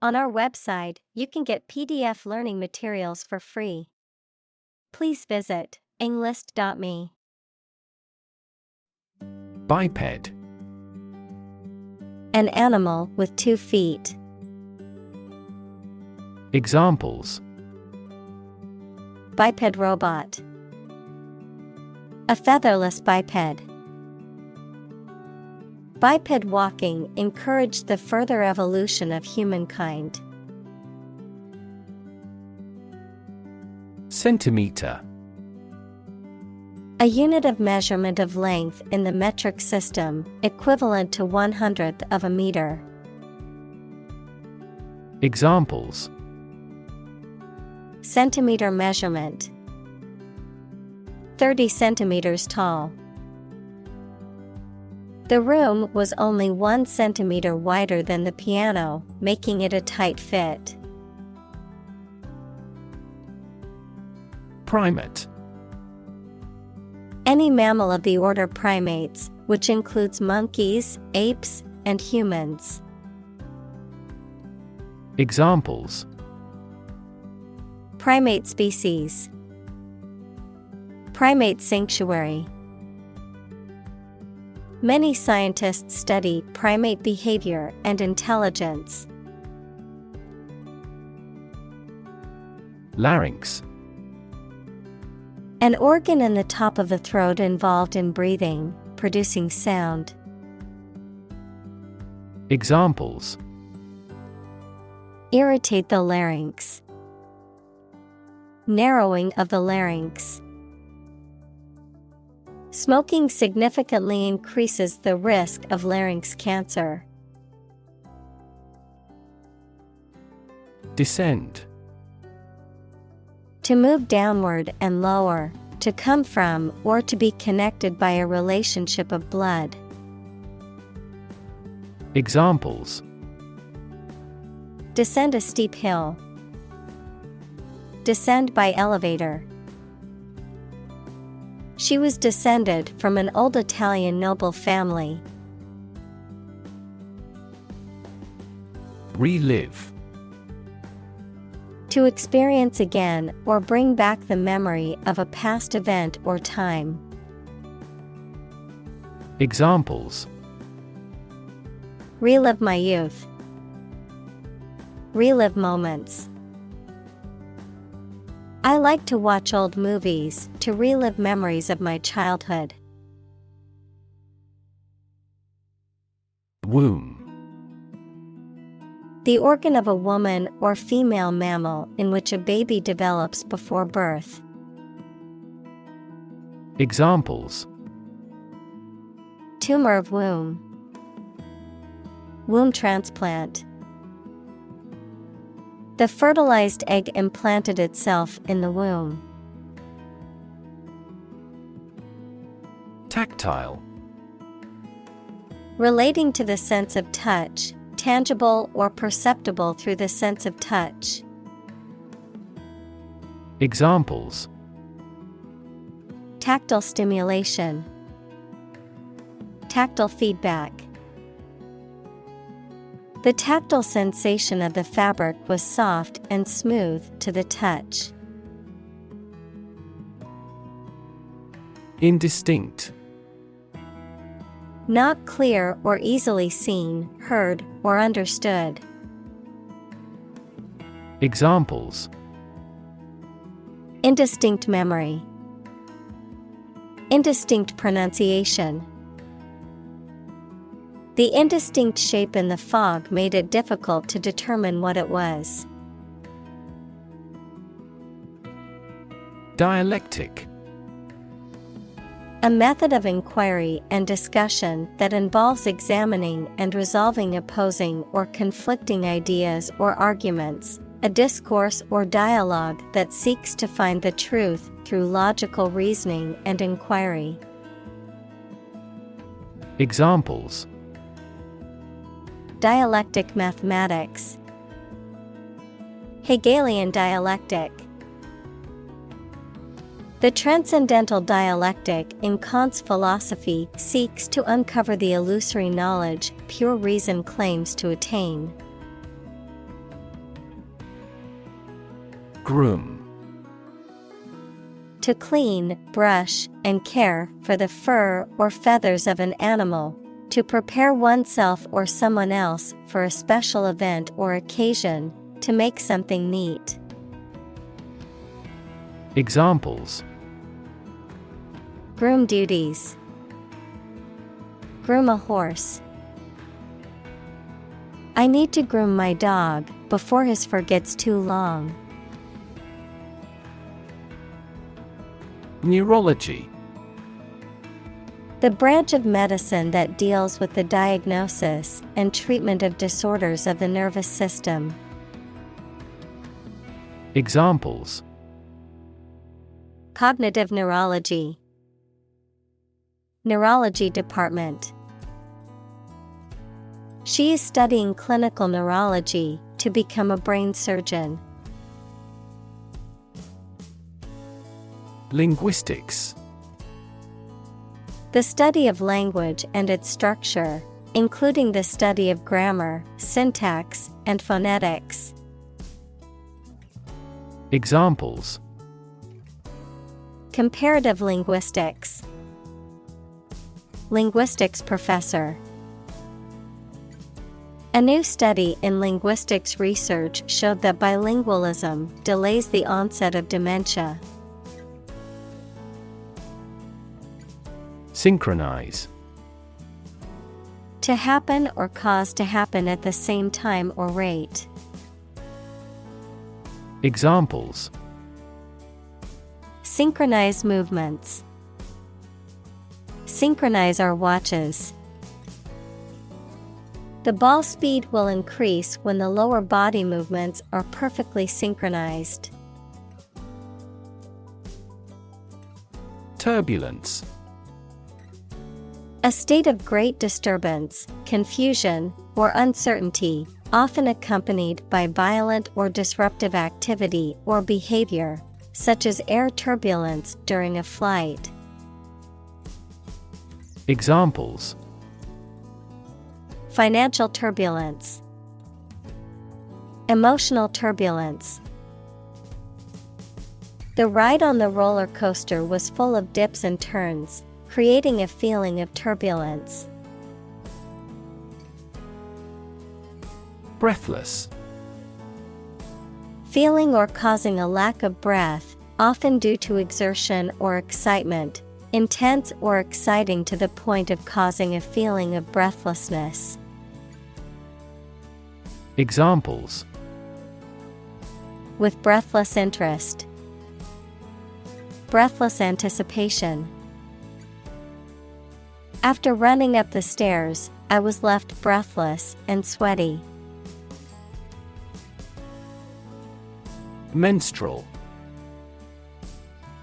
On our website, you can get PDF learning materials for free. Please visit englist.me. Biped. An animal with 2 feet. Examples: Biped robot. A featherless biped. Biped walking encouraged the further evolution of humankind. Centimeter. A unit of measurement of length in the metric system, equivalent to 1/100th of a meter. Examples: Centimeter measurement. 30 centimeters tall. The room was only 1 centimeter wider than the piano, making it a tight fit. Primate. Any mammal of the order primates, which includes monkeys, apes, and humans. Examples: Primate species. Primate sanctuary. Many scientists study primate behavior and intelligence. Larynx. An organ in the top of the throat involved in breathing, producing sound. Examples: Irritate the larynx. Narrowing of the larynx. Smoking significantly increases the risk of larynx cancer. Descend. To move downward and lower, to come from or to be connected by a relationship of blood. Examples: Descend a steep hill. Descend by elevator. She was descended from an old Italian noble family. Relive. To experience again or bring back the memory of a past event or time. Examples: Relive my youth. Relive moments. I like to watch old movies to relive memories of my childhood. Womb. The organ of a woman or female mammal in which a baby develops before birth. Examples: Tumor of womb. Womb transplant. The fertilized egg implanted itself in the womb. Tactile. Relating to the sense of touch, tangible or perceptible through the sense of touch. Examples: Tactile stimulation. Tactile feedback. The tactile sensation of the fabric was soft and smooth to the touch. Indistinct. Not clear or easily seen, heard, or understood. Examples: Indistinct memory. Indistinct pronunciation. The indistinct shape in the fog made it difficult to determine what it was. Dialectic. A method of inquiry and discussion that involves examining and resolving opposing or conflicting ideas or arguments, a discourse or dialogue that seeks to find the truth through logical reasoning and inquiry. Examples: Dialectic mathematics. Hegelian dialectic. The transcendental dialectic in Kant's philosophy seeks to uncover the illusory knowledge pure reason claims to attain. Groom. To clean, brush, and care for the fur or feathers of an animal. To prepare oneself or someone else for a special event or occasion. To make something neat. Examples: Groom duties. Groom a horse. I need to groom my dog before his fur gets too long. Neurology. The branch of medicine that deals with the diagnosis and treatment of disorders of the nervous system. Examples: Cognitive neurology. Neurology department. She is studying clinical neurology to become a brain surgeon. Linguistics. The study of language and its structure, including the study of grammar, syntax, and phonetics. Examples: Comparative linguistics. Linguistics professor. A new study in linguistics research showed that bilingualism delays the onset of dementia. Synchronize. To happen or cause to happen at the same time or rate. Examples: Synchronize movements. Synchronize our watches. The ball speed will increase when the lower body movements are perfectly synchronized. Turbulence. A state of great disturbance, confusion, or uncertainty, often accompanied by violent or disruptive activity or behavior, such as air turbulence during a flight. Examples: Financial turbulence. Emotional turbulence. The ride on the roller coaster was full of dips and turns, creating a feeling of turbulence. Breathless. Feeling or causing a lack of breath, often due to exertion or excitement, intense or exciting to the point of causing a feeling of breathlessness. Examples: With breathless interest. Breathless anticipation. After running up the stairs, I was left breathless and sweaty. Menstrual.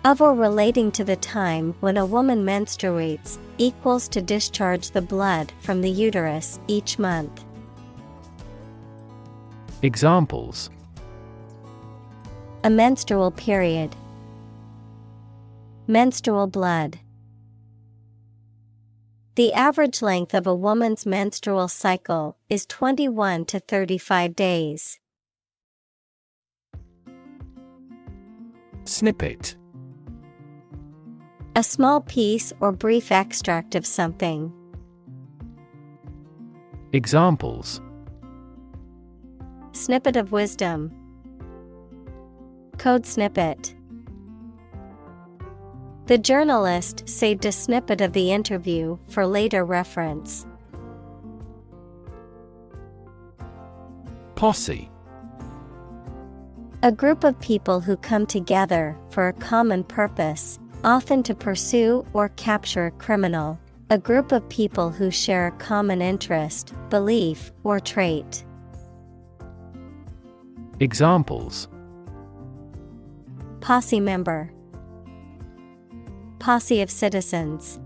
Of or relating to the time when a woman menstruates, equals to discharge the blood from the uterus each month. Examples: A menstrual period. Menstrual blood. The average length of a woman's menstrual cycle is 21 to 35 days. Snippet. A small piece or brief extract of something. Examples: Snippet of wisdom. Code snippet. The journalist saved a snippet of the interview for later reference. Posse. A group of people who come together for a common purpose, often to pursue or capture a criminal. A group of people who share a common interest, belief, or trait. Examples: Posse member. Posse of citizens.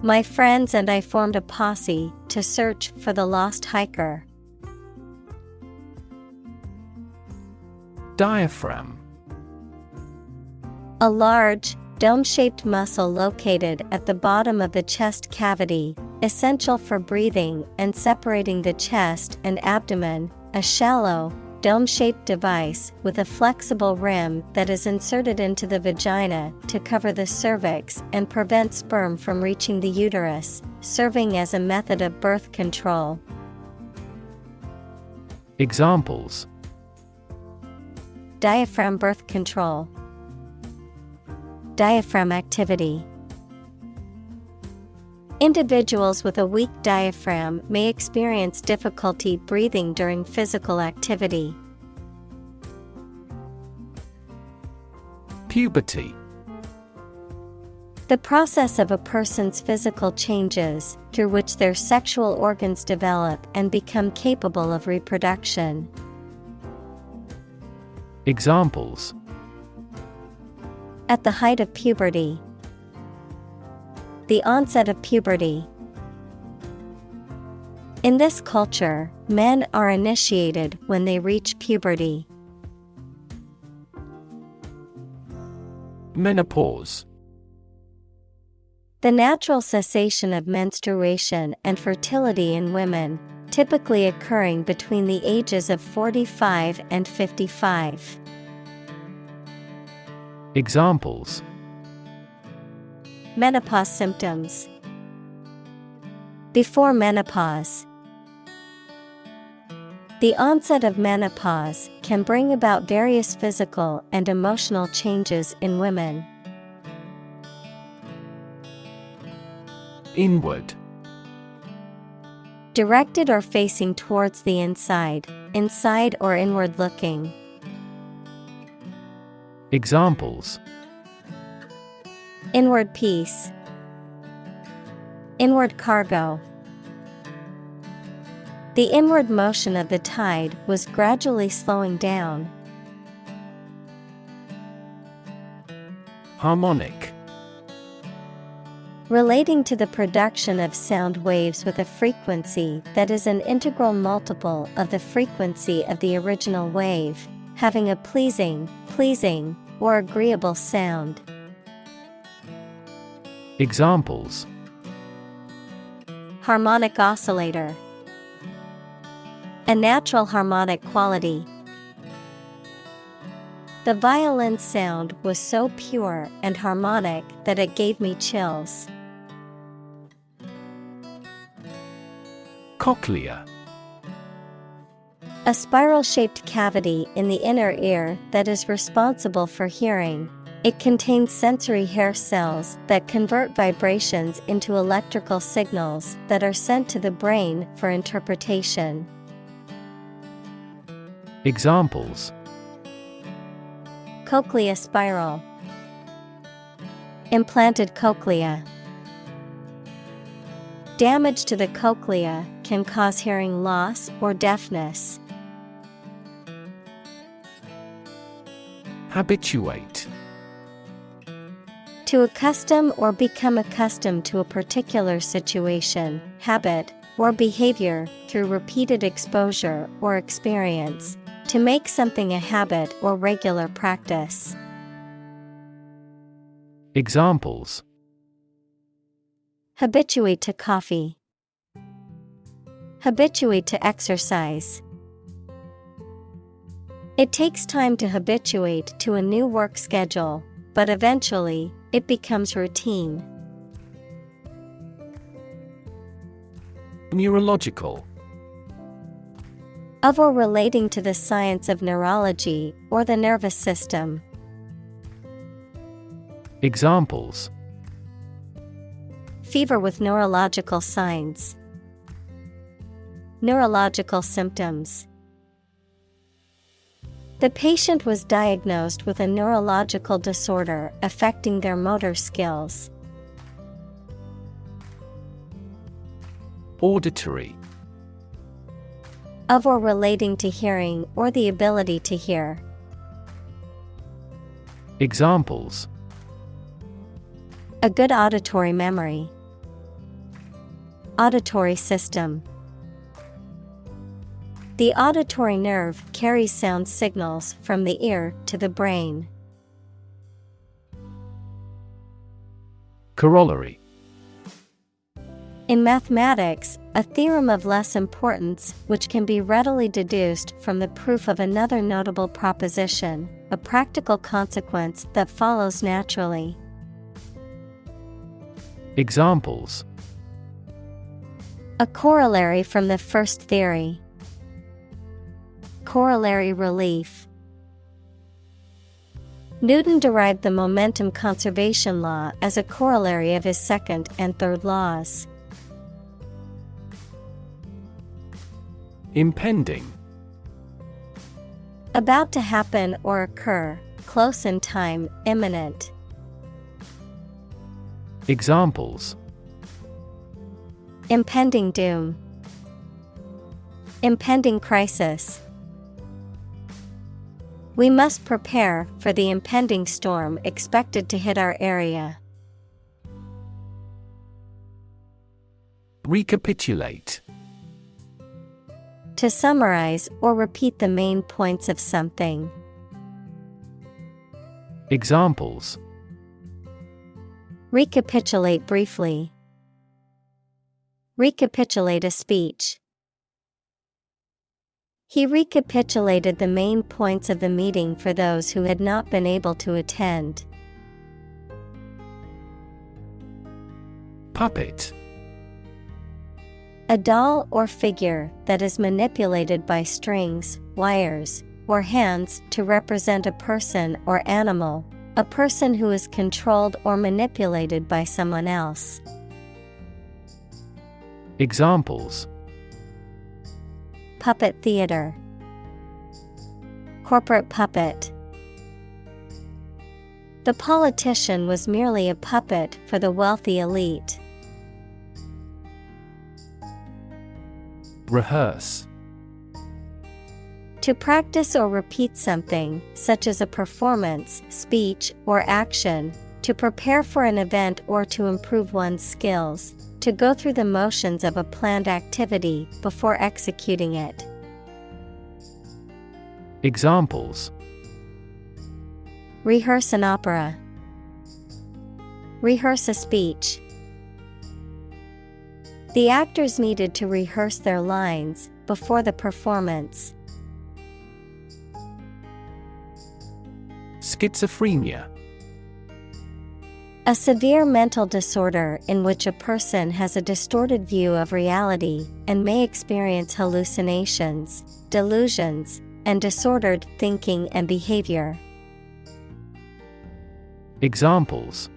My friends and I formed a posse to search for the lost hiker. Diaphragm. A large, dome-shaped muscle located at the bottom of the chest cavity, essential for breathing and separating the chest and abdomen. A shallow, dome-shaped device with a flexible rim that is inserted into the vagina to cover the cervix and prevent sperm from reaching the uterus, serving as a method of birth control. Examples: Diaphragm birth control. Diaphragm activity. Individuals with a weak diaphragm may experience difficulty breathing during physical activity. Puberty. The process of a person's physical changes through which their sexual organs develop and become capable of reproduction. Examples: At the height of puberty. The onset of puberty. In this culture, men are initiated when they reach puberty. Menopause. The natural cessation of menstruation and fertility in women, typically occurring between the ages of 45 and 55. Examples: Menopause symptoms. Before menopause. The onset of menopause can bring about various physical and emotional changes in women. Inward. Directed or facing towards the inside, inside or inward looking. Examples: Inward peace. Inward cargo. The inward motion of the tide was gradually slowing down. Harmonic. Relating to the production of sound waves with a frequency that is an integral multiple of the frequency of the original wave, having a pleasing, or agreeable sound. Examples: Harmonic oscillator. A natural harmonic quality. The violin's sound was so pure and harmonic that it gave me chills. Cochlea. A spiral-shaped cavity in the inner ear that is responsible for hearing. It contains sensory hair cells that convert vibrations into electrical signals that are sent to the brain for interpretation. Examples: Cochlea spiral. Implanted cochlea. Damage to the cochlea can cause hearing loss or deafness. Habituate. To accustom or become accustomed to a particular situation, habit, or behavior through repeated exposure or experience. To make something a habit or regular practice. Examples: Habituate to coffee. Habituate to exercise. It takes time to habituate to a new work schedule, but eventually, it becomes routine. Neurological. Of or relating to the science of neurology or the nervous system. Examples: Fever with neurological signs. Neurological symptoms. The patient was diagnosed with a neurological disorder affecting their motor skills. Auditory. Of or relating to hearing or the ability to hear. Examples: A good auditory memory. Auditory system. The auditory nerve carries sound signals from the ear to the brain. Corollary. In mathematics, a theorem of less importance which can be readily deduced from the proof of another notable proposition, a practical consequence that follows naturally. Examples: A corollary from the first theory. Corollary relief. Newton derived the momentum conservation law as a corollary of his second and third laws. Impending. About to happen or occur, close in time, imminent. Examples: Impending doom. Impending crisis. We must prepare for the impending storm expected to hit our area. Recapitulate. To summarize or repeat the main points of something. Examples: Recapitulate briefly. Recapitulate a speech. He recapitulated the main points of the meeting for those who had not been able to attend. Puppet. A doll or figure that is manipulated by strings, wires, or hands to represent a person or animal, a person who is controlled or manipulated by someone else. Examples: Puppet theater. Corporate puppet. The politician was merely a puppet for the wealthy elite. Rehearse. To practice or repeat something, such as a performance, speech, or action, to prepare for an event or to improve one's skills, to go through the motions of a planned activity before executing it. Examples: Rehearse an opera. Rehearse a speech. The actors needed to rehearse their lines before the performance. Schizophrenia. A severe mental disorder in which a person has a distorted view of reality and may experience hallucinations, delusions, and disordered thinking and behavior. Examples: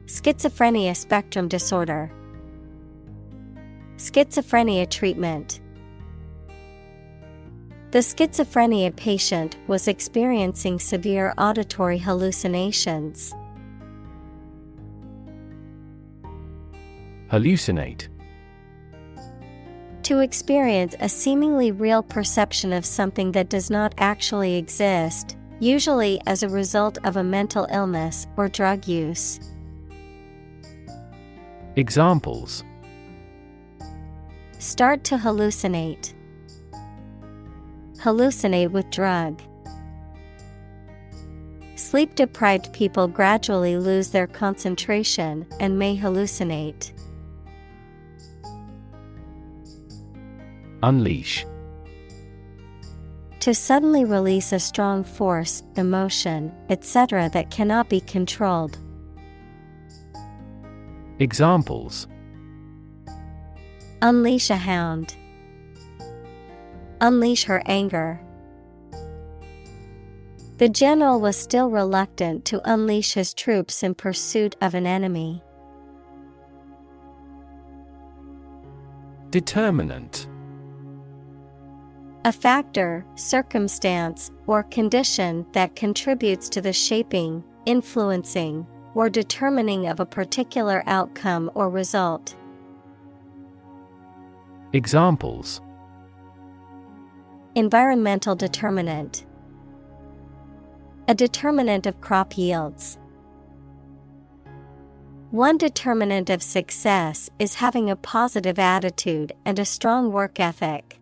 Schizophrenia spectrum disorder. Schizophrenia treatment. The schizophrenia patient was experiencing severe auditory hallucinations. Hallucinate. To experience a seemingly real perception of something that does not actually exist, usually as a result of a mental illness or drug use. Examples: Start to hallucinate. Hallucinate with drug. Sleep-deprived people gradually lose their concentration and may hallucinate. Unleash. To suddenly release a strong force, emotion, etc. that cannot be controlled. Examples: Unleash a hound. Unleash her anger. The general was still reluctant to unleash his troops in pursuit of an enemy. Determinant. A factor, circumstance, or condition that contributes to the shaping, influencing, or determining of a particular outcome or result. Examples: Environmental determinant. A determinant of crop yields. One determinant of success is having a positive attitude and a strong work ethic.